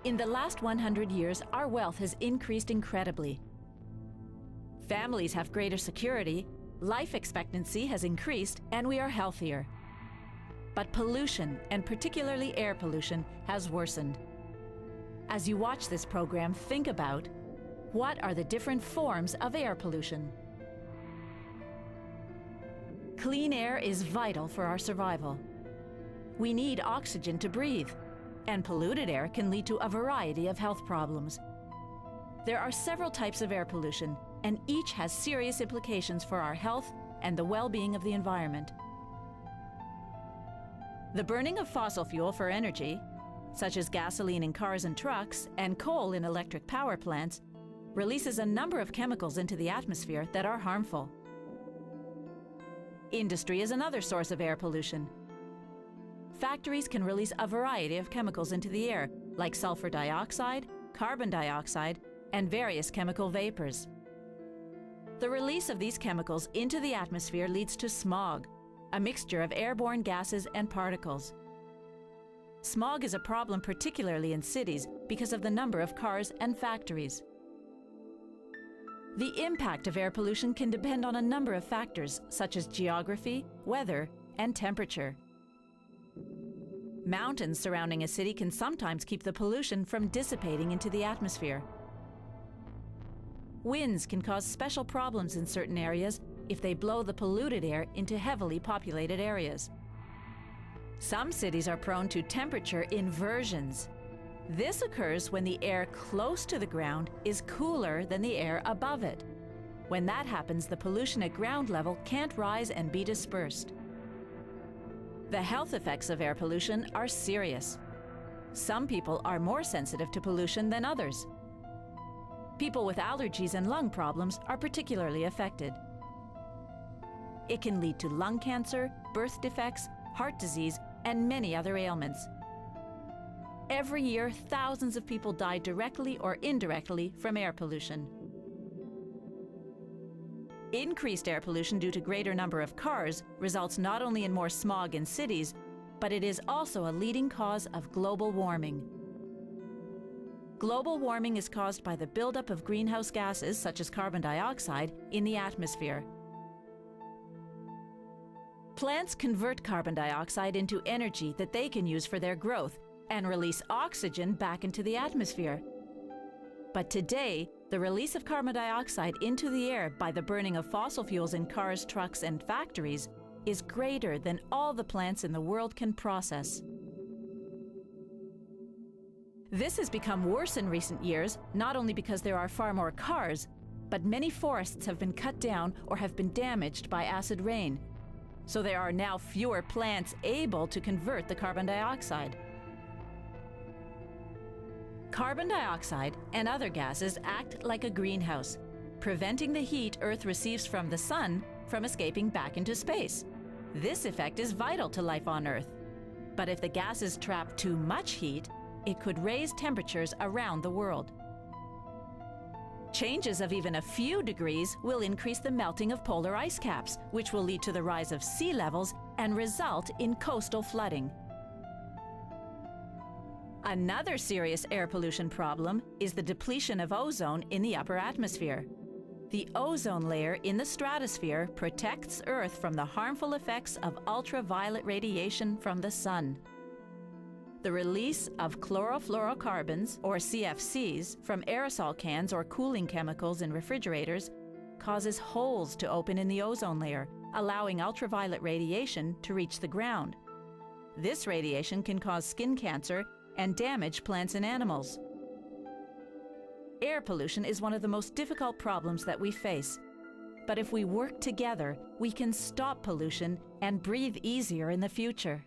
In the last 100 years, our wealth has increased incredibly. Families have greater security, life expectancy has increased, and we are healthier. But pollution, and particularly air pollution, has worsened. As you watch this program, think about what are the different forms of air pollution? Clean air is vital for our survival. We need oxygen to breathe, and polluted air can lead to a variety of health problems. There are several types of air pollution, and each has serious implications for our health and the well-being of the environment. The burning of fossil fuel for energy, such as gasoline in cars and trucks and coal in electric power plants, releases a number of chemicals into the atmosphere that are harmful. Industry is another source of air pollution. Factories can release a variety of chemicals into the air, like sulfur dioxide, carbon dioxide, and various chemical vapors. The release of these chemicals into the atmosphere leads to smog, a mixture of airborne gases and particles. Smog is a problem particularly in cities because of the number of cars and factories. The impact of air pollution can depend on a number of factors such as geography, weather, and temperature. Mountains surrounding a city can sometimes keep the pollution from dissipating into the atmosphere. Winds can cause special problems in certain areas if they blow the polluted air into heavily populated areas. Some cities are prone to temperature inversions. This occurs when the air close to the ground is cooler than the air above it. When that happens, the pollution at ground level can't rise and be dispersed. The health effects of air pollution are serious. Some people are more sensitive to pollution than others. People with allergies and lung problems are particularly affected. It can lead to lung cancer, birth defects, heart disease, and many other ailments. Every year, thousands of people die directly or indirectly from air pollution. Increased air pollution due to greater number of cars results not only in more smog in cities, but it is also a leading cause of global warming. Global warming is caused by the buildup of greenhouse gases, such as carbon dioxide, in the atmosphere. Plants convert carbon dioxide into energy that they can use for their growth and release oxygen back into the atmosphere. But today, the release of carbon dioxide into the air by the burning of fossil fuels in cars, trucks, and factories is greater than all the plants in the world can process. This has become worse in recent years, not only because there are far more cars, but many forests have been cut down or have been damaged by acid rain. So there are now fewer plants able to convert the carbon dioxide. Carbon dioxide and other gases act like a greenhouse, preventing the heat Earth receives from the sun from escaping back into space. This effect is vital to life on Earth. But if the gases trap too much heat, it could raise temperatures around the world. Changes of even a few degrees will increase the melting of polar ice caps, which will lead to the rise of sea levels and result in coastal flooding. Another serious air pollution problem is the depletion of ozone in the upper atmosphere. The ozone layer in the stratosphere protects Earth from the harmful effects of ultraviolet radiation from the sun. The release of chlorofluorocarbons, or CFCs, from aerosol cans or cooling chemicals in refrigerators causes holes to open in the ozone layer, allowing ultraviolet radiation to reach the ground. This radiation can cause skin cancer and damage plants and animals. Air pollution is one of the most difficult problems that we face. But if we work together, we can stop pollution and breathe easier in the future.